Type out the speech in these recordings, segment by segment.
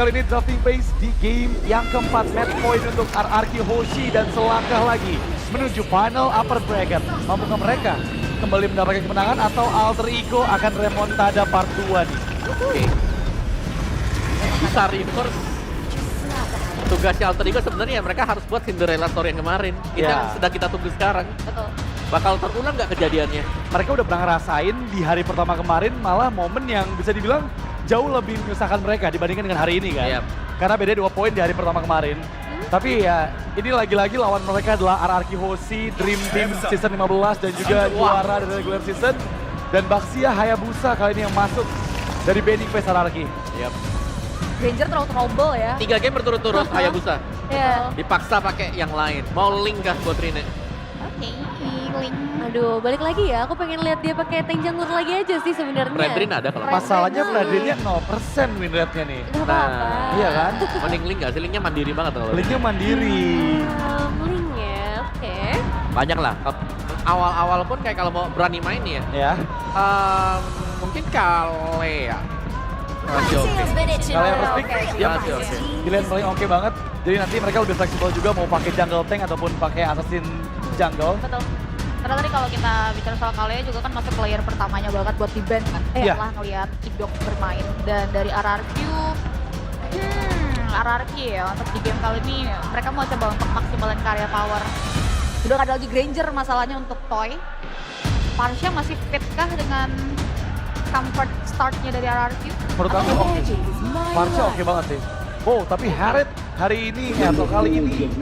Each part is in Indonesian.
kali ini drafting pace di game yang keempat. Match point untuk RRQ Hoshi dan selangkah lagi menuju final upper bracket. Mampukah mereka kembali mendapatkan kemenangan atau Alter Ego akan remontada part 2 nih? Oke. Bisa reverse. Tugasnya Alter Ego sebenarnya mereka harus buat Cinderella story yang kemarin. Itu Ya. yang sedang kita tunggu sekarang. Betul. Bakal terulang nggak kejadiannya? Mereka udah pernah ngerasain di hari pertama kemarin malah momen yang bisa dibilang jauh lebih menyusahkan mereka dibandingkan dengan hari ini kan. Yap. Karena beda 2 poin di hari pertama kemarin. Tapi ya ini lagi-lagi lawan mereka adalah RRQ Hoshi, Dream Team Season 15 dan juga juara dari regular season. Dan Baxia Hayabusa kali ini yang masuk dari Benny Face RRQ. Yap. Granger terlalu trouble ya. 3 game berturut-turut Hayabusa. Ya. Dipaksa pakai yang lain. Mau link kah buat Rine? Oke, link. Aduh, balik lagi ya. Aku pengen lihat dia pakai tank jungler lagi aja sih sebenarnya. Fredrin ada kalau Masalahnya Fredrinnya 0% win rate-nya nih. Gak apa-apa. Iya kan? mending link nggak sih? Linknya mandiri banget kalau. Linknya mandiri. Link ya, oke. Banyak lah. Awal-awal pun kayak kalau mau berani main nih ya. Ya. Mungkin Kale ya. Masih oke. Kalau yang first pick, ya Masih oke. pilihan paling oke banget. Jadi nanti mereka lebih fleksibel juga mau pakai jungle tank ataupun pakai assassin jungle. Betul. Karena tadi kalau kita bicara soal Kalea juga kan masuk player pertamanya banget buat di band kan. Iya. Lah ngelihat Idok bermain. Dan dari RRQ, RRQ ya untuk di game kali ini mereka mau coba untuk maksimalin karya power. Udah gak ada lagi Granger masalahnya untuk Toy. Parsha masih fit kah dengan comfort startnya dari RRQ? Menurut aku oke. Marsha oke banget sih. Oh, tapi Harriet hari ini atau kali ini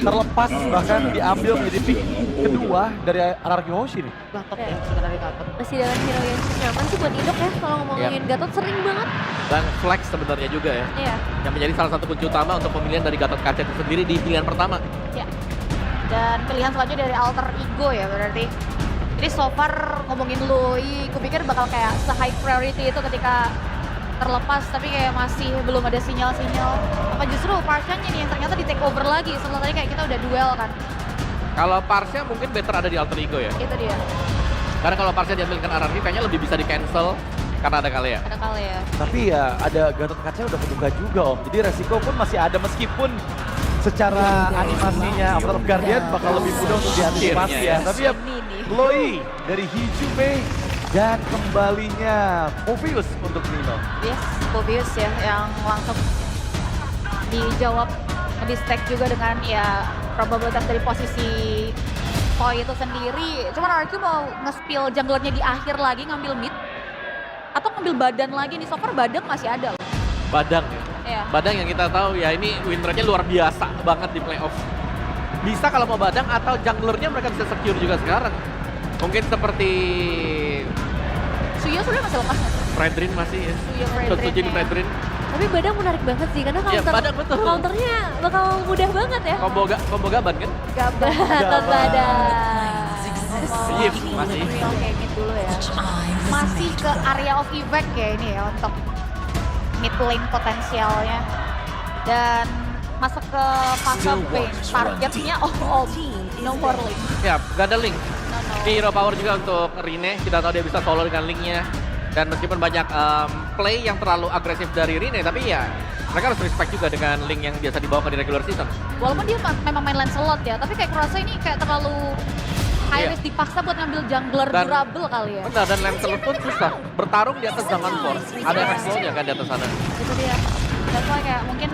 terlepas bahkan diambil menjadi pick kedua dari RRQ Hoshi nih. Gatot ya, sebenarnya Gatot. Masih dengan hero yang nyaman sih buat Indok ya. Kalau ngomongin Gatot sering banget. Dan flex sebenarnya juga ya. Iya. Yang menjadi salah satu kunci utama untuk pemilihan dari Gatot Kaca itu sendiri di pilihan pertama. Ya. Dan pilihan selanjutnya dari Alter Ego ya berarti. Jadi so far ngomongin Lui, gue pikir bakal kayak se-high priority itu ketika terlepas, tapi kayak masih belum ada sinyal-sinyal. Apa justru Parsha-nya nih yang ternyata di take over lagi setelah tadi kayak kita udah duel kan. Kalau Parsha mungkin better ada di Alter Ego ya. Itu dia, Karena kalau Parsha diambilkan RRQ kayaknya lebih bisa di cancel karena ada Kale ya. ada kali ya. Tapi ya ada Gatot Kaca udah kebuka juga Om. Jadi resiko pun masih ada meskipun secara animasinya Avatar of Guardian bakal lebih mudah untuk diantisipasi ya. Tapi ya Ini nih. Chloe dari Hijube dan kembalinya Mobius untuk Nino. Yes, Bobius ya yang langsung dijawab di stack juga dengan ya probabilitas dari posisi Toy itu sendiri. Cuman RQ mau nge-spill junglernya di akhir lagi ngambil mid atau ngambil badan lagi nih. So far badan masih ada loh. Badang ya. Ya. Badang yang kita tahu ya ini win rate-nya luar biasa banget di playoff. Bisa kalau mau Badang atau junglernya mereka bisa secure juga sekarang. Mungkin seperti Suyo sudah masih lepas nggak sih? Fredrin masih ya. Suyo Fredrin Sojin ya. Fredrin. Tapi Badang menarik banget sih karena Iya, Badang betul. counternya bakal mudah banget ya. Combo gaban kan? Gabang. Gatot Badang. Yip, masih. Oke, mid dulu ya. Masih ke area of effect ya ini ya untuk mid lane potensialnya. Dan masuk ke fase base. Targetnya no more lane. Ya, gak ada link. No, no. Hero power juga untuk Rine, kita tahu dia bisa solo dengan linknya. Dan meskipun banyak play yang terlalu agresif dari Rine, tapi ya mereka harus respect juga dengan link yang biasa dibawakan di regular season. Walaupun dia memang main Lancelot ya, tapi kayak kurasa ini kayak terlalu high Iya. risk dipaksa buat ngambil jungler Dan- durable kali ya. Benar, dan Lancelot pun susah bertarung di atas zaman force. Ada efek slownya kan di atas sana. Itu dia. That's why kayak mungkin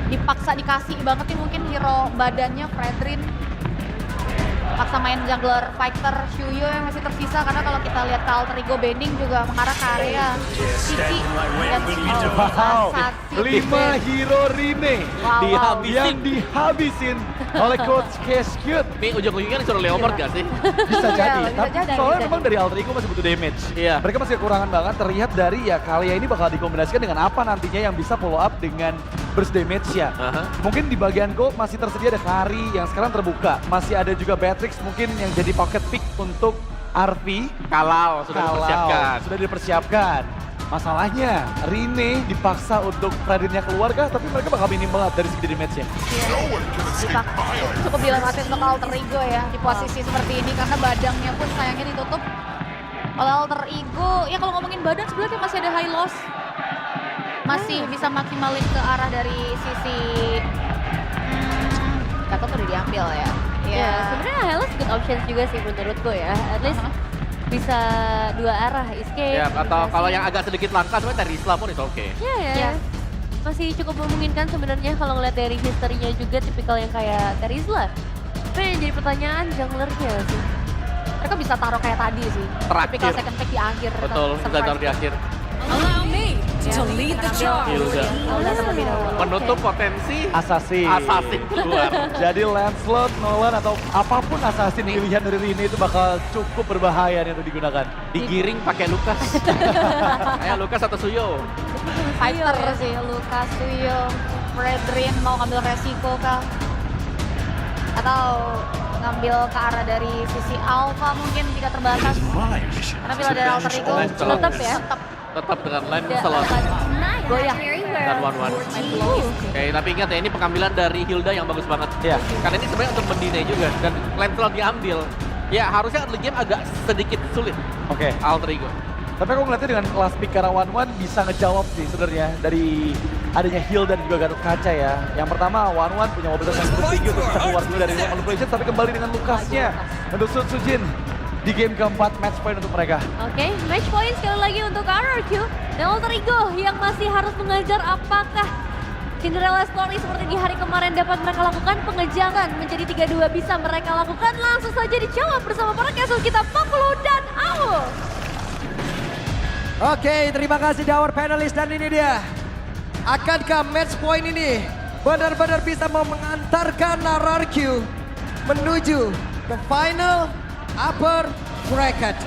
dipaksa dikasih banget nih mungkin hero badannya Fredrin. Paksa main jungler fighter Shuyo yang masih tersisa karena kalau kita lihat ke Alter Ego Bending juga mengarah ke area Cici dan Wow, Sasasi. 5 hero Rine Wow, yang dihabisin oleh Coach Cashcute. Ini ujung-ujungnya disuruh Leopard gak sih? Bisa jadi, Iya, bisa tapi jadi, soalnya bisa memang jadi. dari Alter Ego masih butuh damage. Iya. Mereka masih kekurangan banget, terlihat dari ya Kalia ini bakal dikombinasikan dengan apa nantinya yang bisa follow up dengan burst damage ya. Aha. Mungkin di bagian gold masih tersedia ada Kari yang sekarang terbuka. Masih ada juga Beatrix mungkin yang jadi pocket pick untuk RV. Kalau sudah dipersiapkan. Sudah dipersiapkan. Masalahnya, Rine dipaksa untuk Fredrinnya keluar kah? Tapi mereka bakal minim banget dari segi damage-nya. Cukup dilematin untuk Alter Ego ya di posisi seperti ini karena badangnya pun sayangnya ditutup oleh Alter Ego. Ya kalau ngomongin badan sebenarnya masih ada high loss. masih bisa maksimalin ke arah dari sisi Gatot udah diambil ya. Ya, sebenarnya Hylos good options juga sih menurutku ya. At least bisa dua arah, escape. Ya, atau kalau yang agak sedikit langka sebenarnya dari Islam pun itu oke. Iya ya. Ya. Masih cukup memungkinkan sebenarnya kalau ngeliat dari historinya juga tipikal yang kayak Terizla. Tapi yang jadi pertanyaan junglernya sih. Mereka bisa taruh kayak tadi sih. Terakhir. Typical second pick di akhir. Betul, surprise bisa taruh di pick. akhir. Allow me to lead the charge. Hilda. Hilda terlebih dahulu. Menutup potensi Assassin. assassin keluar. Jadi Lancelot, Nolan atau apapun assassin pilihan dari Rine itu bakal cukup berbahaya nih untuk digunakan. Digiring pakai Lukas. Kayak Lukas atau Suyo. Fighter sih, Lucas, Suyo, Fredrin mau ngambil resiko kah? Atau ngambil ke arah dari sisi Alpha mungkin jika terbatas. Karena bila dari alter ego Lancelot. tetap ya, Tetap dengan Lancelot goyah. dan One. Oke, tapi ingat ya ini pengambilan dari Hilda yang bagus banget. Iya. Karena ini sebenarnya untuk mendinai juga dan Lancelot diambil. Ya harusnya early game agak sedikit sulit Oke. alter ego. Tapi aku ngeliatnya dengan kelas pick karena One bisa ngejawab sih sebenarnya dari adanya heal dan juga Gatot Kaca ya. Yang pertama One punya mobilitas yang cukup tinggi untuk bisa keluar dulu dari manipulation tapi kembali dengan Lukasnya untuk Sun Sujin di game keempat match point untuk mereka. Oke, match point sekali lagi untuk RRQ. Dan alter ego yang masih harus mengejar apakah Cinderella Story seperti di hari kemarin dapat mereka lakukan pengejaran menjadi 3-2 bisa mereka lakukan. Langsung saja dijawab bersama para casual kita Popolo dan Aul. Oke, terima kasih Dawar panelis dan ini dia. Akankah match point ini benar-benar bisa mengantarkan RRQ menuju ke final upper bracket?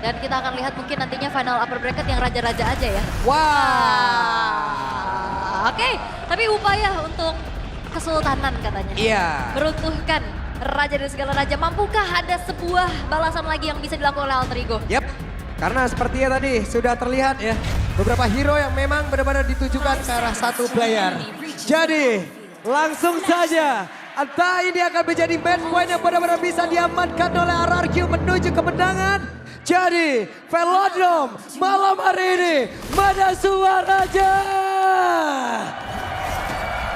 Dan kita akan lihat mungkin nantinya final upper bracket yang raja-raja aja ya. Wah. Oke, tapi upaya untuk kesultanan katanya. Iya. Meruntuhkan raja dari segala raja. Mampukah ada sebuah balasan lagi yang bisa dilakukan oleh alter ego? Yap. Karena sepertinya tadi sudah terlihat ya, beberapa hero yang memang benar-benar ditujukan ke arah satu player. Jadi langsung saja, entah ini akan menjadi match point yang benar-benar bisa diamankan oleh RRQ menuju kemenangan. Jadi Velodrome malam hari ini mana suaranya?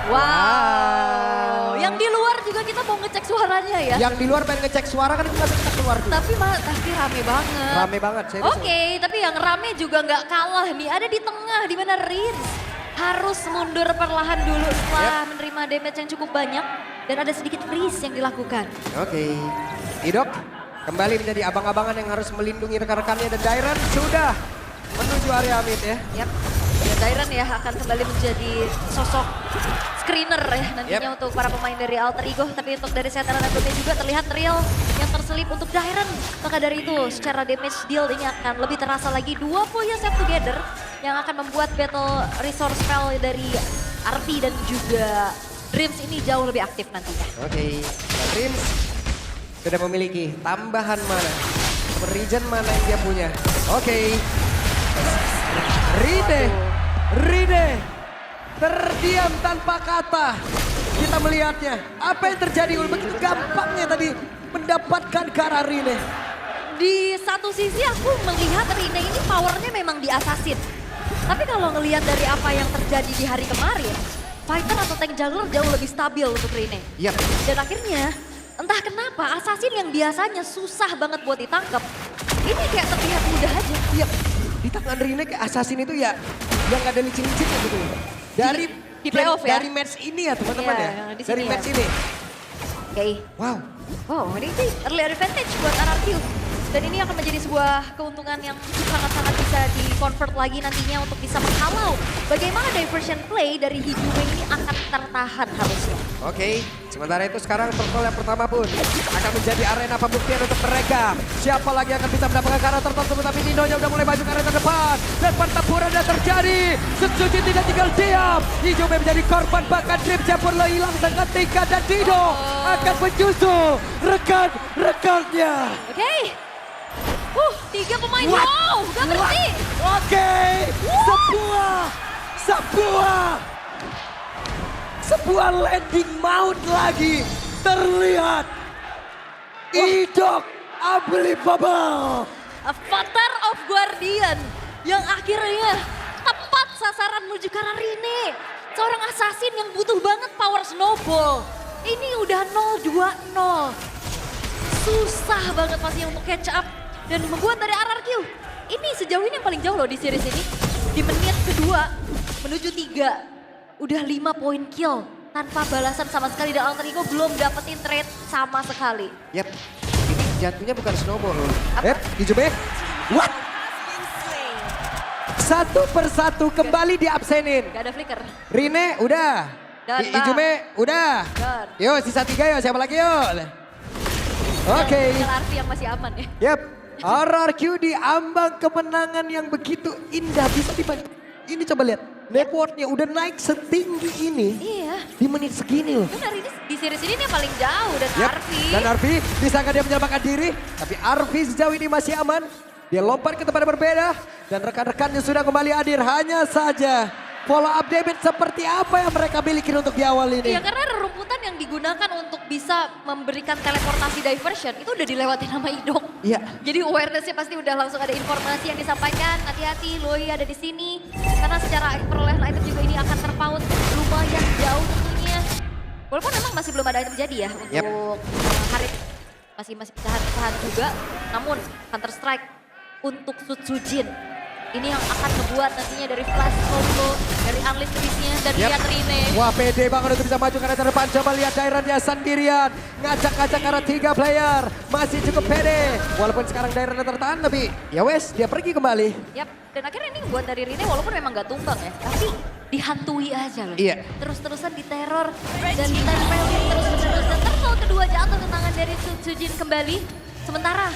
Wow. Yang di luar juga kita mau ngecek suaranya ya. Yang di luar pengen ngecek suara kan kita bisa keluar dulu. Tapi rame banget. Rame banget. serius. Oke, tapi yang rame juga nggak kalah nih. Ada di tengah, di mana Rins harus mundur perlahan dulu setelah menerima damage yang cukup banyak. Dan ada sedikit freeze yang dilakukan. Oke. Idok kembali menjadi abang-abangan yang harus melindungi rekan-rekannya dan Dairon sudah menuju area mid ya. Yap. Dan Dairon ya akan kembali menjadi sosok screener ya nantinya untuk para pemain dari alter ego. Tapi untuk dari Setan dan Agobe juga terlihat real yang terselip untuk Dairon. Maka dari itu secara damage deal ini akan lebih terasa lagi. 20 ya set together yang akan membuat battle resource spell dari Arti dan juga Dreams ini jauh lebih aktif nantinya. Oke. Nah, Dreams sudah memiliki tambahan mana, region mana yang dia punya. Oke. Rine terdiam tanpa kata. Kita melihatnya. Apa yang terjadi? Begitu gampangnya tadi mendapatkan ke arah Rine. Di satu sisi aku melihat Rine ini powernya memang di assassin. Tapi kalau ngelihat dari apa yang terjadi di hari kemarin, fighter atau tank jungler jauh lebih stabil untuk Rine. Yap. Dan akhirnya entah kenapa assassin yang biasanya susah banget buat ditangkap, ini kayak terlihat mudah aja. Yap. Di tangan Rine kayak assassin itu ya yang gak ada licin-licinnya gitu. Di playoff ya? Dari match ini ya teman-teman Iya, ya. di Dari sini match ya. ini. Oke. Wow. Wow, ini sih early advantage buat RRQ. Dan ini akan menjadi sebuah keuntungan yang sangat-sangat bisa di-convert lagi nantinya untuk bisa menghalau bagaimana diversion play dari Hijube ini akan tertahan harusnya. Oke, sementara itu sekarang circle yang pertama pun akan menjadi arena pembuktian untuk mereka. Siapa lagi yang akan bisa mendapatkan karakter tertentu, tapi Ninonya udah mulai maju ke arena depan. Dan pertempuran yang terjadi, Setsuji tidak tinggal diam. Hijube menjadi korban, bahkan Dreamsnya pun hilang seketika. Dan Dino akan menyusul rekan-rekannya. Oke. 3 pemain, wow, gak berhenti. Oke, sebuah landing mount lagi terlihat. Idok unbelievable. Avatar of Guardian yang akhirnya tepat sasaran menuju ke arah Rine. Seorang assassin yang butuh banget power snowball. Ini udah 0-2-0. Susah banget masih untuk catch up. Dan membuat dari RRQ. Ini sejauh ini yang paling jauh loh di series ini. Di menit kedua menuju 3. Udah 5 poin kill. Tanpa balasan sama sekali dan Alter Ego belum dapetin trade sama sekali. Yap, ini jatuhnya bukan snowball. Yap, Ijume. What? Satu persatu kembali diabsenin. Gak ada flicker. Rine udah. Dan Ijume udah. Dan. Yo sisa 3 yo, siapa lagi yo? Oke. Tinggal Arfi yang masih aman ya. Yap, RRQ di ambang kemenangan yang begitu indah. Bisa dibanding. Ini coba lihat, networknya udah naik setinggi ini. Iya. Di menit segini loh. Benar ini di series ini yang paling jauh dan Yap, Arfi. dan Arfi bisakah dia menyelamatkan diri? Tapi Arfi sejauh ini masih aman. Dia lompat ke tempat yang berbeda. Dan rekan-rekannya sudah kembali hadir. Hanya saja follow up damage seperti apa yang mereka miliki untuk di awal ini. Iya karena rerumputan yang digunakan untuk bisa memberikan teleportasi diversion itu udah dilewati sama Idok. Iya. Jadi awareness-nya pasti udah langsung ada informasi yang disampaikan. Hati-hati Loi ada di sini. Karena secara perolehan item juga ini akan terpaut lumayan jauh tentunya. Walaupun memang masih belum ada item jadi ya untuk Harit. Masih pecahan-pecahan juga. Namun Counter Strike untuk Sutsujin. Ini yang akan membuat nantinya dari flash combo, dari unleash beastnya dan lihat Rine. Wah pede banget untuk bisa maju ke arah terdepan. Coba lihat Dairan dia sendirian. Ngajak-ngajak arah 3 player. Masih cukup pede. Walaupun sekarang Dairan tertahan tapi ya wes dia pergi kembali. Yap, dan akhirnya ini buat dari Rine walaupun memang gak tumbang ya. Tapi dihantui aja loh. Iya. Terus-terusan diteror dan ditempelin terus-menerus. Dan turtle kedua jatuh ke tangan dari Sutsujin kembali. Sementara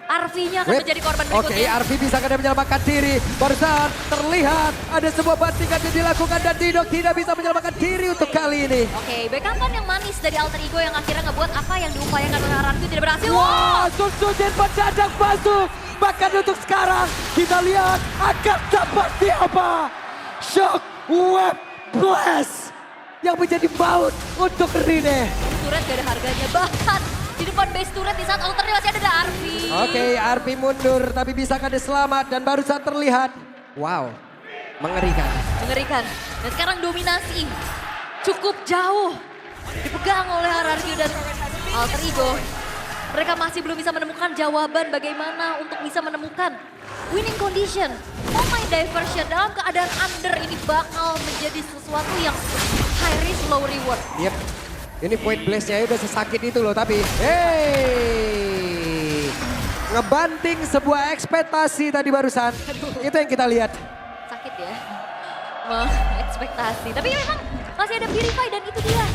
Arfi-nya akan menjadi korban Oke, berikutnya. Arfi bisa dia menyelamatkan diri. Barusan terlihat ada sebuah bantingan yang dilakukan dan Didok tidak bisa menyelamatkan diri untuk kali ini. Oke, backupan yang manis dari Alter Ego yang akhirnya ngebuat apa yang diupayakan oleh Arfi tidak berhasil. Wah, Sutsujin mendadak masuk. Bahkan untuk sekarang kita lihat akan seperti apa. Shock Web Blast yang menjadi baut untuk Rine. Turret gak ada harganya, bahkan di depan base turret di saat Alternya masih ada Arfi. Oke, Arfi mundur tapi bisakah dia selamat dan barusan terlihat. Wow, mengerikan. Mengerikan. Dan sekarang dominasi cukup jauh dipegang oleh RRQ dan Alter Ego. Mereka masih belum bisa menemukan jawaban bagaimana untuk bisa menemukan winning condition. Oh my diversion dalam keadaan under ini bakal menjadi sesuatu yang high risk low reward. Yep. Ini point blast-nya udah sesakit itu loh tapi hey, ngebanting sebuah ekspektasi tadi barusan. Itu yang kita lihat. Sakit ya, ekspektasi. Tapi memang masih ada Purify dan itu dia.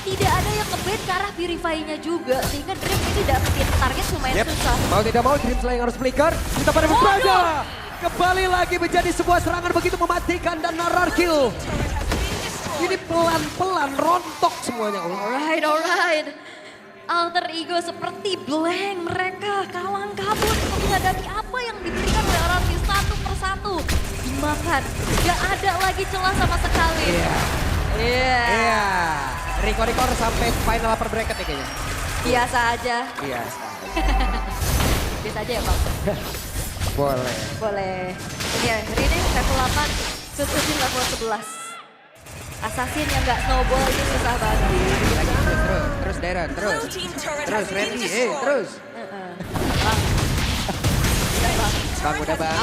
Tidak ada yang nge-ban ke arah Purify-nya juga. Sehingga Dream ini dapetin target lumayan susah. Mau tidak mau Dream Slayer harus flicker. Kita pada berbeda. Kembali lagi menjadi sebuah serangan begitu mematikan dan RRQ. Ini pelan-pelan rontok semuanya. Alright. Alter Ego seperti blank mereka kalang kabut untuk menghadapi apa yang diberikan oleh RRQ satu persatu. Dimakan, gak ada lagi celah sama sekali. Iya. Record sampai final upper bracket ya kayaknya. Biasa aja. Biasa. Biasa aja ya Bang? Boleh. Boleh. Ini ya, Rine level 8, Sutsujin level 11. Assassin yang gak snowball itu susah banget. Terus Darren, terus Randy, terus. Bang udah bang.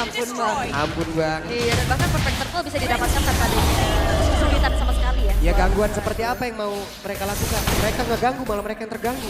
Ampun bang. Iya dan bahkan perfect circle bisa didapatkan tanpa ada kesulitan sama sekali ya. Ya gangguan seperti apa yang mau mereka lakukan? Mereka ngeganggu malah mereka yang terganggu.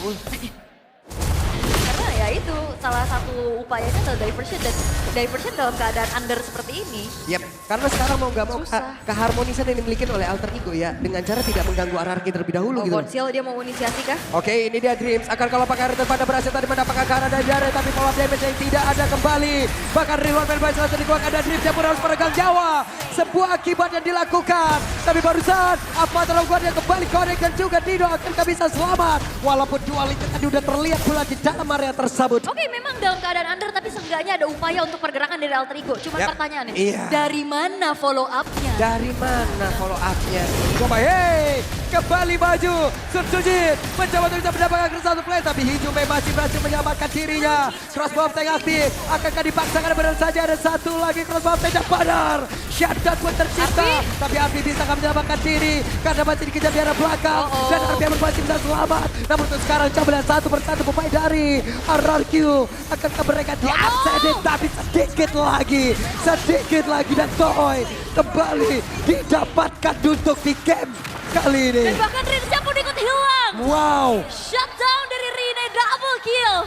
Karena ya itu salah satu upayanya adalah diversion dan diversion dalam keadaan under seperti ini. Yap, karena sekarang mau gak mau Susah. keharmonisan yang dimiliki oleh Alter Ego ya. Dengan cara tidak mengganggu RRQ terlebih dahulu gitu. Bonsil dia mau inisiasi kah? Oke, ini dia Dreams. Akan kalau pakai Harit pada berhasil tadi mendapatkan karena dari Jare. Tapi pola damage yang tidak ada kembali. Bahkan reload main baik langsung dikeluarkan ada Dreams yang pun harus meregang nyawa. Sebuah akibat yang dilakukan. Tapi barusan apa terlakukan yang kembali connect dan juga Dido akan bisa selamat. Walaupun duality tadi udah terlihat pula di dalam area tersebut. Oke, memang dalam keadaan under tapi seenggaknya ada upaya untuk pergerakan dari Alter Ego. Cuma Yap. pertanyaannya, Iya. dari mana follow up-nya? Dari mana follow up-nya? Coba hey, kembali maju. Sun Sujin mencoba untuk bisa mendapatkan satu play, tapi Hijume masih berhasil menyelamatkan dirinya. Crossbow tank aktif, akankah dipaksakan? Benar saja ada satu lagi crossbow tank dan benar. Shutdown pun tercipta, tapi Arfi bisa menyelamatkan diri karena masih dikejar di arah belakang. Dan Arfi masih bisa selamat. Namun untuk sekarang coba lihat satu persatu pemain dari RRQ. Akankah mereka diaksedit, tapi sedikit lagi dan Toy kembali didapatkan untuk di game kali ini. Dan bahkan Rinsa pun ikut hilang. Wow. Shutdown dari Rine, double kill.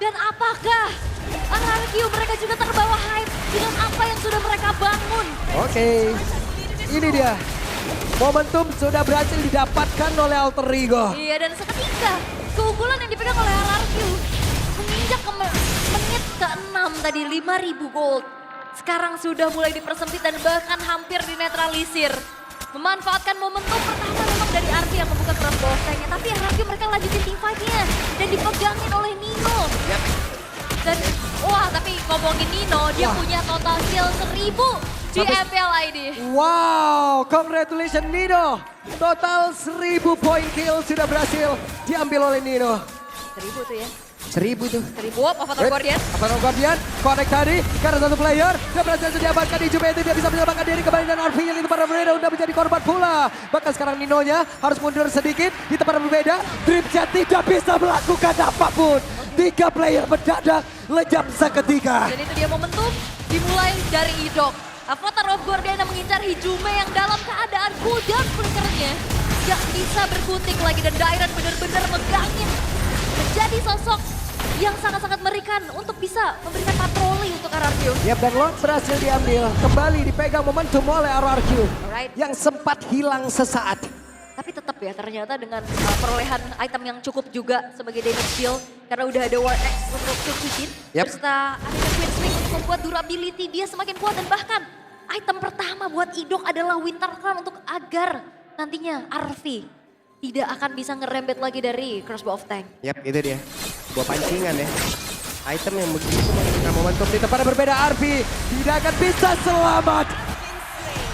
Dan apakah RRQ mereka juga terbawa hype dengan apa yang sudah mereka bangun? Oke, ini dia. Momentum sudah berhasil didapatkan oleh Alter Ego. Iya, dan seketika keunggulan yang dipegang oleh RRQ menginjak ke menit ke-6 tadi 5.000 gold. Sekarang sudah mulai dipersempit dan bahkan hampir dinetralisir. Memanfaatkan momentum pertama memang dari Arfi yang membuka crossbow tanknya, tapi RRQ mereka lanjutin teamfight-nya dan dipegangin oleh Nino. Dan wah, tapi ngomongin Nino, dia punya total kill 1000 di MPL ID. Wow, congratulations Nino. Total 1000 poin kill sudah berhasil diambil oleh Nino. 1000 tuh ya. 1000 tuh. 1000 Avatar Guardian. Avatar Guardian, connect tadi karena satu player. Dia berhasil diamankan di Juve itu, dia bisa menyelamatkan diri kembali dan Arfi yang di tempat berbeda udah menjadi korban pula. Bahkan sekarang Ninonya harus mundur sedikit di tempat berbeda. Dreamjet tidak bisa melakukan apapun. 3 player mendadak lejam seketika. Dan itu dia momentum dimulai dari Idok. Avatar of Guardian yang mengincar Hijume yang dalam keadaan cooldown flickernya. Gak bisa berkutik lagi dan Dairon benar-benar megangin. Menjadi sosok yang sangat-sangat mengerikan untuk bisa memberikan patroli untuk RRQ. Yap, dan Lord berhasil diambil. Kembali dipegang momentum oleh RRQ. Alright. Yang sempat hilang sesaat. Tapi tetap ya ternyata dengan perolehan item yang cukup juga sebagai damage shield. Karena udah ada War X untuk Sujin. Serta ada Queen Swing untuk membuat durability dia semakin kuat. Dan bahkan item pertama buat Idok adalah Winter Crown untuk agar nantinya Arfi tidak akan bisa ngerembet lagi dari Crossbow of Tank. Yap, itu dia. Buah pancingan ya. Item yang begitu memberikan momentum di tempat yang berbeda. Arfi tidak akan bisa selamat.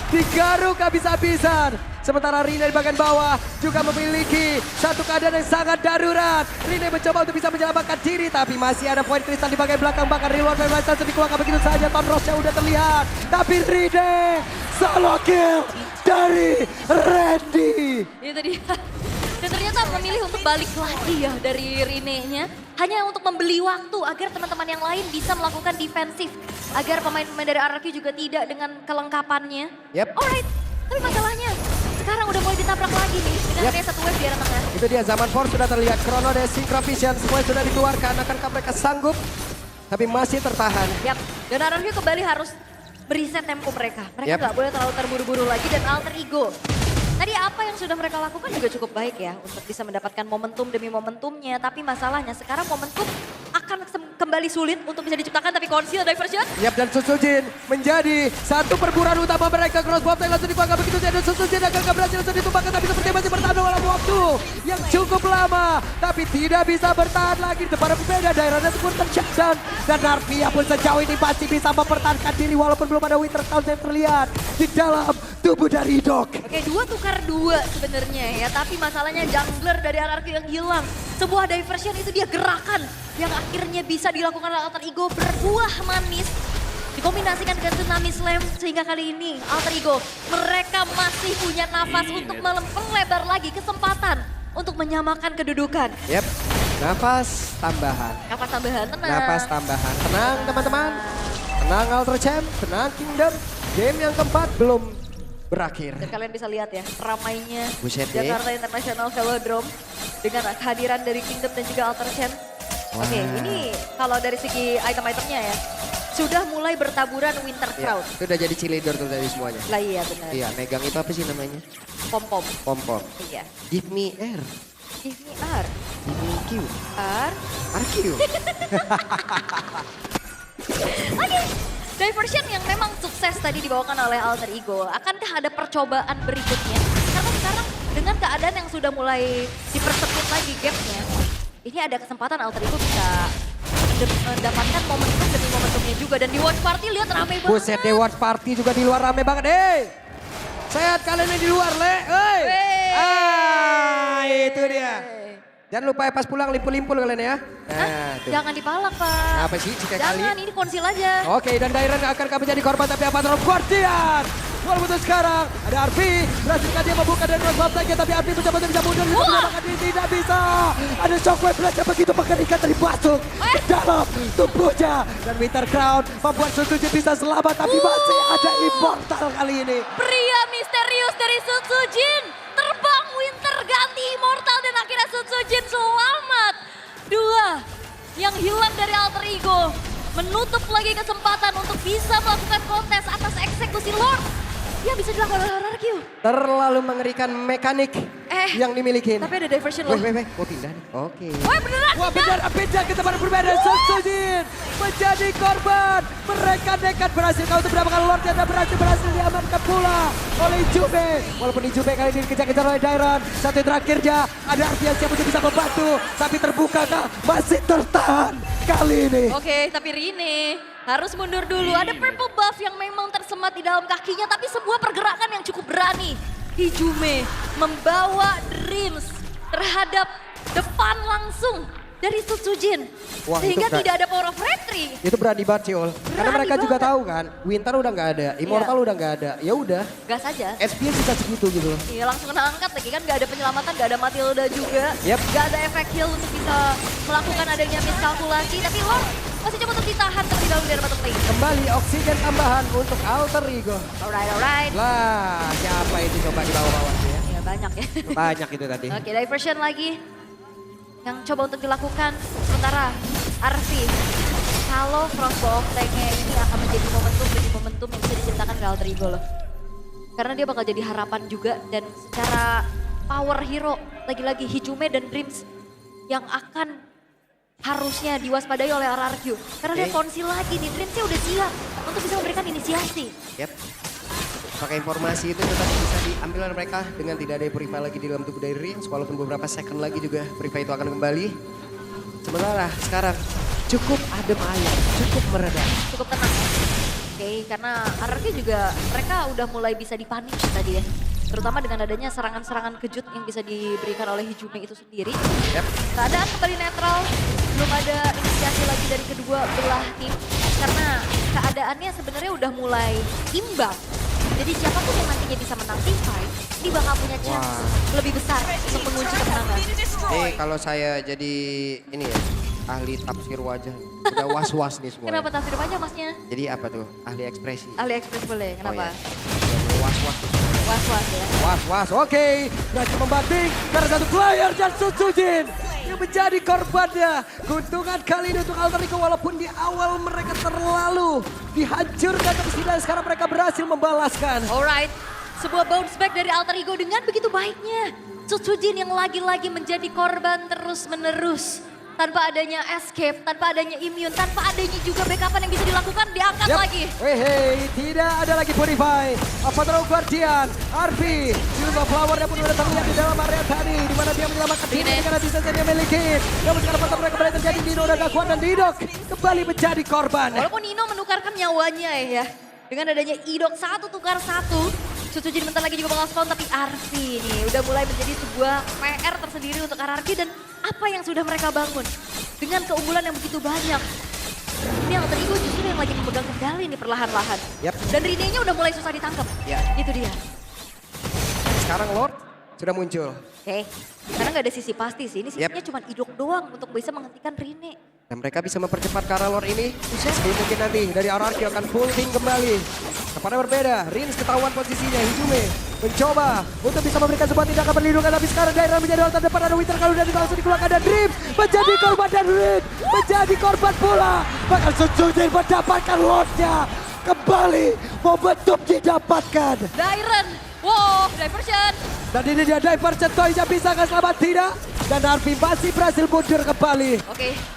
Digaruk habis-habisan. Sementara Rine di bagian bawah juga memiliki satu keadaan yang sangat darurat. Rine mencoba untuk bisa menyelamatkan diri, tapi masih ada poin kristal di bagian belakang. Bahkan reload dan langsung dikeluarkan begitu saja. Tonrosnya udah terlihat. Tapi Rine solo kill dari Randy. Itu dia. Dan ternyata memilih untuk balik lagi ya dari Rine-nya. Hanya untuk membeli waktu agar teman-teman yang lain bisa melakukan defensif. Agar pemain-pemain dari RRQ juga tidak dengan kelengkapannya. Yep. Alright, tapi masalahnya sekarang udah mulai ditabrak lagi nih. Dengan adanya satu wave di arah tengah. Itu dia, Zaman Force sudah terlihat. Chrono dan Synchrovision semuanya sudah dikeluarkan. Akankah mereka sanggup? Tapi masih tertahan. Yap, dan RRQ kembali harus beriset tempo mereka. Mereka nggak boleh terlalu terburu-buru lagi dan Alter Ego. Tadi apa yang sudah mereka lakukan juga cukup baik ya untuk bisa mendapatkan momentum demi momentumnya. Tapi masalahnya sekarang momentum akan kembali sulit untuk bisa diciptakan, tapi conceal diversion. Yap, dan Susujin menjadi satu perburuan utama mereka. Crossbow tank langsung dipanggang begitu saja. Dan Susujin akan berhasil langsung ditumbangkan, tapi seperti masih bertahan dalam waktu yang cukup lama. Tapi tidak bisa bertahan lagi di depan berbeda. Daerahnya pun tershutdown. Dan Narvia pun sejauh ini masih bisa mempertahankan diri walaupun belum ada Winter Crown yang terlihat di dalam tubuh dari Idok. Oke, 2 tukar 2 sebenarnya ya. Tapi masalahnya jungler dari RRQ yang hilang. Sebuah diversion itu dia gerakan yang akhirnya bisa dilakukan oleh Alter Ego berbuah manis. Dikombinasikan dengan Tsunami Slam sehingga kali ini Alter Ego mereka masih punya nafas untuk melebar lagi kesempatan untuk menyamakan kedudukan. Yap, nafas tambahan. Nafas tambahan, tenang. Nafas tambahan. Tenang teman-teman. Tenang Ultra Champ, tenang Kingdom. Game yang keempat belum berakhir. Dan kalian bisa lihat ya, ramainya Buset deh. Jakarta International Velodrome dengan kehadiran dari Kingdom dan juga Alter Champ. Oke, ini kalau dari segi item-itemnya ya, sudah mulai bertaburan Winter Ya, Crown. itu udah jadi cheerleader tuh dari semuanya. Lah iya benar. Iya, megang itu apa sih namanya? Pom-pom. Pom-pom. Iya. Give me air. Give me R. Give me Q. R. RQ. Oke. Diversion yang memang sukses tadi dibawakan oleh Alter Ego. Akankah ada percobaan berikutnya? Karena sekarang dengan keadaan yang sudah mulai dipersempit lagi gapnya, ini ada kesempatan Alter Ego bisa mendapatkan momentum demi momentumnya juga. Dan di watch party lihat rame banget. Buset deh, watch party juga di luar rame banget. Sehat kalian yang di luar, Le. Wey. Jangan lupa ya pas pulang limpul-limpul kalian ya. Nah, tuh. Jangan dipalak, Pak. Apa sih jika kali? Jangan, ini konsil aja. Oke, dan Dairen akan menjadi korban tapi apa terus Guardian. Walaupun itu sekarang ada Arfi, berhasilkan dia membuka dan melakukan lagi tapi Arfi mencoba untuk bisa mundur, maka dia tidak bisa. Ada Shockwave belajar begitu mengerikan dari masuk ke dalam tubuhnya. Dan Winter Crown membuat Suzuki bisa selamat tapi masih ada Immortal kali ini. Pria misterius dari Sutsujin. Terbang Winter ganti Immortal dan akhirnya Sutsujin selamat. Dua yang hilang dari alter ego. Menutup lagi kesempatan untuk bisa melakukan kontes atas eksekusi Lord. Yang bisa dilakukan oleh RRQ. Terlalu mengerikan mekanik yang dimiliki. Tapi ada diversion loh. Weh, mau pindah nih. Oke. Wah beneran Wah pindah ke tempat berbeda. Sutsujin menjadi korban. Mereka nekat berhasil kau untuk mendapatkan Lord dan berhasil diamankan pula oleh Jube. Walaupun Jube kali ini dikejar-kejar oleh Dairon. Satu yang terakhirnya ada Arfian siap untuk bisa membantu. Tapi terbuka kah? Masih tertahan kali ini. Oke, tapi Rine harus mundur dulu. Ada purple buff yang memang tersemat di dalam kakinya, tapi sebuah pergerakan yang cukup berani. Hijume membawa Dreams terhadap depan langsung dari Sutsujin. Wah, sehingga itu tidak ada power of retry. Itu berani banget sih, Ol. Karena mereka juga banget. tahu kan, Winter udah nggak ada, Immortal udah nggak ada. Ya udah, Gas aja. SPS bisa segitu gitu loh. Iya langsung kena angkat lagi kan, gak ada penyelamatan, gak ada Matilda juga. Yep. Gak ada efek heal untuk bisa melakukan adanya miskalkulasi. Tapi Lord masih coba untuk ditahan terlebih dahulu dari bottom lane. Kembali oksigen tambahan untuk Alter Ego. Alright. Lah, siapa itu coba di bawah-bawah ya? Ya banyak ya. Banyak itu tadi. Oke, diversion lagi. Yang coba untuk dilakukan. Sementara Arfi. Kalau crossbow of tank-nya ini akan menjadi momentum yang bisa diceritakan ke Alter Ego loh. Karena dia bakal jadi harapan juga dan secara power hero lagi-lagi Hijume dan Dreams yang akan harusnya diwaspadai oleh RRQ. Karena dia konsil lagi nih, Dreamsnya udah siap untuk bisa memberikan inisiasi. Yep. Pakai informasi itu tetap bisa diambil oleh mereka dengan tidak ada Purify lagi di dalam tubuh dari Rins. Walaupun beberapa second lagi juga Purify itu akan kembali. Sementara sekarang cukup adem ayem, cukup meredah. Cukup tenang. Oke, karena RRQ juga mereka udah mulai bisa dipunish tadi ya. Terutama dengan adanya serangan-serangan kejut yang bisa diberikan oleh Hijume itu sendiri. Yep. Keadaan kembali netral, belum ada inisiasi lagi dari kedua belah tim. Karena keadaannya sebenarnya udah mulai imbang. Jadi siapapun yang nantinya bisa menang tim fight, ini bakal punya chance lebih besar untuk mengunci kemenangan. Kalau saya jadi ini ya, ahli tafsir wajah. Udah was-was nih semua. Kenapa tafsir aja masnya? Jadi apa tuh? Ahli ekspresi. Ali Express boleh, kenapa? Udah was-was. Was-was ya. Was-was, oke. Berhasil membanting karena satu player dan Sutsujin yang menjadi korbannya. Keuntungan kali ini untuk Alter Ego walaupun di awal mereka terlalu dihancurkan tapi sekarang mereka berhasil membalaskan. Alright, sebuah bounce back dari Alter Ego dengan begitu baiknya. Sutsujin yang lagi-lagi menjadi korban terus-menerus. Tanpa adanya escape, tanpa adanya immune, tanpa adanya juga backupan yang bisa dilakukan, diangkat lagi. Hei, tidak ada lagi Purify. Apa terlalu Guardian, Arfi, juga flowernya pun sudah terlihat di dalam area tadi. Di mana dia menyelamatkan diri karena bisa yang dia miliki. Namun sekarang pertama mereka kembali terjadi, Dino udah gak kuat dan Didok kembali menjadi korban. Walaupun Nino menukarkan nyawanya ya. Dengan adanya Idok 1 tukar 1. Sutsujin bentar lagi juga bakal spawn, tapi Arfi nih udah mulai menjadi sebuah PR tersendiri untuk RRQ dan apa yang sudah mereka bangun. Dengan keunggulan yang begitu banyak. Ini Alter Ego justru yang lagi memegang kendali nih perlahan-lahan. Yap. Dan Rine-nya udah mulai susah ditangkap. Ya. Itu dia. Sekarang Lord sudah muncul. Oke, karena nggak ada sisi pasti sih. Ini sisinya cuma Idok doang untuk bisa menghentikan Rine. Dan mereka bisa mempercepat ke arah Lord ini. Jadi mungkin nanti dari RRQ akan full team kembali. Kepada berbeda, Rins ketahuan posisinya. Hijume mencoba untuk bisa memberikan sebuah tindakan perlindungan. Tapi sekarang daerah menjadi orang terdepan. Ada Winter kalau udah langsung dikeluarkan. Dan Dreams menjadi korban dan Rin menjadi korban pula. Bahkan Sutsujin mendapatkan Lordnya. Kembali momentum didapatkan. Dairen, wow, diversion. Dan ini dia diversion, Toynya bisa nggak selamat tidak? Dan Arfi masih berhasil mundur kembali.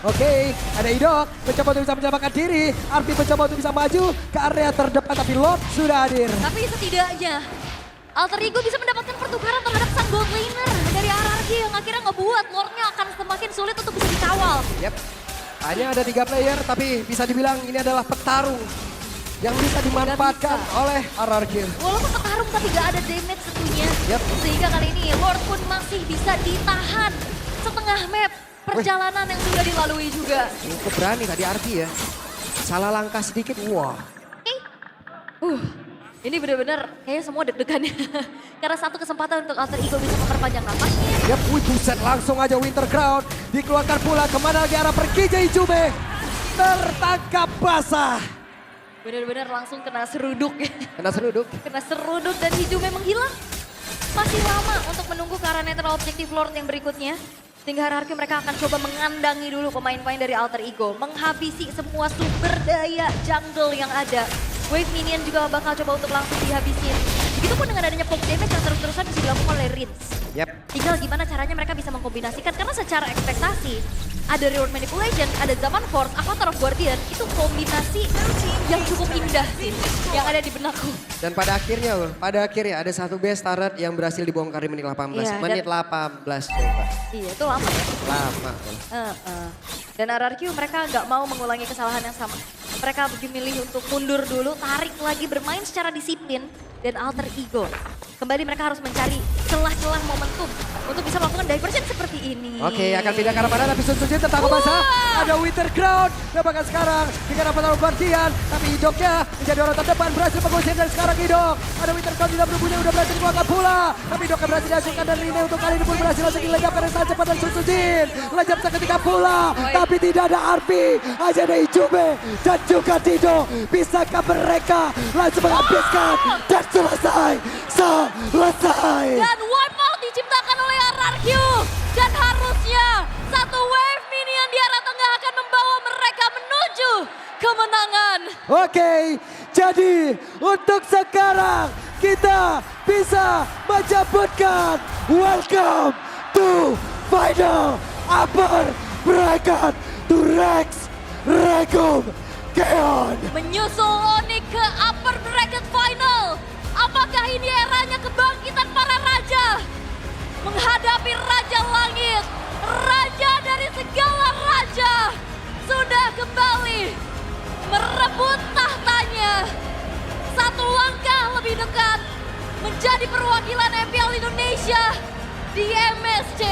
Oke, ada Idok mencoba untuk bisa menyelamatkan diri. Arfi mencoba untuk bisa maju ke area terdepan tapi Lord sudah hadir. Tapi setidaknya Alter Ego bisa mendapatkan pertukaran terhadap sang gold laner dari RRQ yang akhirnya ngebuat Lordnya akan semakin sulit untuk bisa dikawal. Yep. Hanya ada 3 player tapi bisa dibilang ini adalah petarung yang bisa dimanfaatkan oleh RRQ. Walaupun petarung tapi gak ada damage tentunya. Yep. Sehingga kali ini Lord pun masih bisa ditahan setengah map perjalanan yang sudah dilalui juga. Cukup berani tadi Arki ya. Salah langkah sedikit, wah. Ini benar-benar kayaknya semua deg-degannya. Karena satu kesempatan untuk Alter Ego bisa memperpanjang napasnya. Yap, wih buset langsung aja Winter Crown. Dikeluarkan pula kemana lagi arah pergi Ijume. Tertangkap basah. Benar-benar langsung kena seruduk ya. Kena seruduk. Kena seruduk dan Ijume menghilang. Masih lama untuk menunggu ke arah netral objective Lord yang berikutnya. Sehingga hierarki mereka akan coba mengandangi dulu pemain-pemain dari Alter Ego. Menghabisi semua sumber daya jungle yang ada. Wave minion juga bakal coba untuk langsung dihabisin. Begitupun dengan adanya poke damage yang terus-terusan bisa dilakukan oleh Rins. Yap. Tinggal gimana caranya mereka bisa mengkombinasikan. Karena secara ekspektasi, ada Reward Manipulation, ada Zaman Force, Avatar of Guardian. Itu kombinasi yang cukup indah sih, yang ada di benakku. Dan pada akhirnya ada satu base turret yang berhasil dibongkar di menit 18. Iya, menit 18 coba. Iya, itu lama ya. Lama. Dan RRQ mereka nggak mau mengulangi kesalahan yang sama. Mereka memilih untuk mundur dulu, tarik lagi bermain secara disiplin. Dan Alter Ego, kembali mereka harus mencari celah-celah momentum untuk bisa melakukan diversion seperti ini. Oke, akan pindah ke arah mana tapi Sun Sujin tertangkap basah. Ada Winter Crown, bahkan sekarang dengan Avatar Guardian. Tapi Idoknya menjadi orang terdepan, berhasil mengusir dan sekarang Idok. Ada Winter Crown tidak berbunyi, udah berhasil dikeluarkan pula. Tapi Idoknya berhasil dihasilkan dan Rine untuk kali ini pun berhasil langsung diledapkan dan sangat cepat dari Sun Sujin. Lejap seketika pula, tapi tidak ada Arpi. Hanya ada Ijume dan juga Dido. Bisakah mereka langsung menghabiskan dan selesai. Dan wipeout diciptakan oleh RRQ. Dan harusnya satu wave minion di arah tengah akan membawa mereka menuju kemenangan. Oke, jadi untuk sekarang kita bisa menyebutkan welcome to final upper bracket to Rex Regum Keon. Menyusul Onyx ke upper bracket final. Apakah ini eranya kebangkitan para raja? Menghadapi Raja Langit, raja dari segala raja, sudah kembali merebut tahtanya. Satu langkah lebih dekat menjadi perwakilan MPL Indonesia di MSC.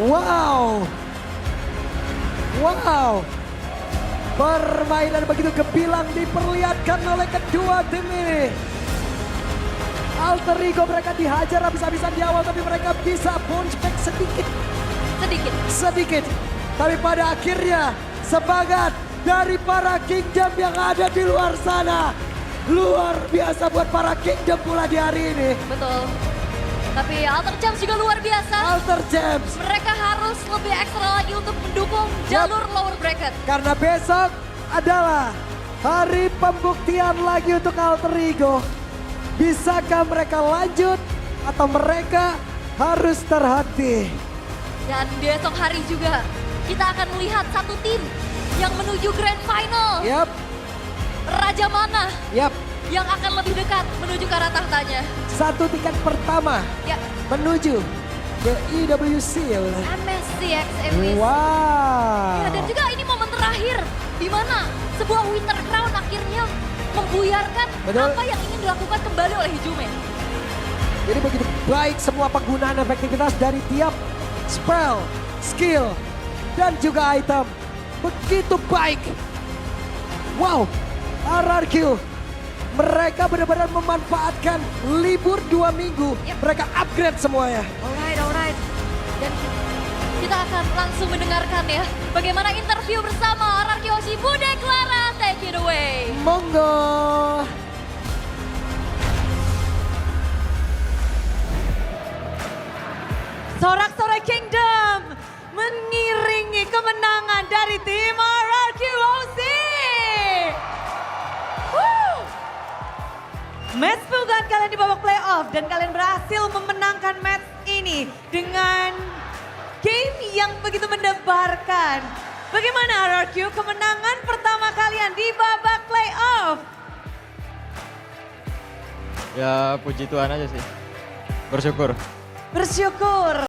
Wow. Permainan begitu gemilang diperlihatkan oleh kedua tim ini. Alter Ego mereka dihajar habis-habisan di awal tapi mereka bisa bounce back sedikit. Tapi pada akhirnya semangat dari para Kingdom yang ada di luar sana. Luar biasa buat para Kingdom pula di hari ini. Betul. Tapi Alter Champs juga luar biasa. Alter Champs. Mereka harus lebih ekstra lagi untuk mendukung jalur lower bracket. Karena besok adalah hari pembuktian lagi untuk Alter Ego. Bisakah mereka lanjut atau mereka harus terhenti? Dan besok hari juga kita akan melihat satu tim yang menuju grand final. Yap, Raja mana yap. yang akan lebih dekat menuju ke arah tahtanya? Satu tiket pertama Ya, menuju ke EWC ya udah. MSCX Evis. Wow. Ya, dan juga ini momen terakhir di mana sebuah Winter Crown akhirnya membuyarkan Betul. apa yang ingin dilakukan kembali oleh Ijume. Jadi begitu baik semua penggunaan efektivitas dari tiap spell, skill, dan juga item. Begitu baik. Wow, RRQ. Mereka benar-benar memanfaatkan libur 2 minggu. Yep. Mereka upgrade semuanya. Alright. Dan kita akan langsung mendengarkan ya bagaimana interview bersama RRQ Hoshi Bude Clara. Take it away. Monggo. Sorak-sorai Kingdom mengiringi kemenangan dari tim RRQ OC. Match pembukaan kalian di babak playoff dan kalian berhasil memenangkan match ini dengan game yang begitu mendebarkan. Bagaimana RRQ kemenangan pertama kalian di babak playoff? Ya puji Tuhan aja sih. Bersyukur. Bersyukur.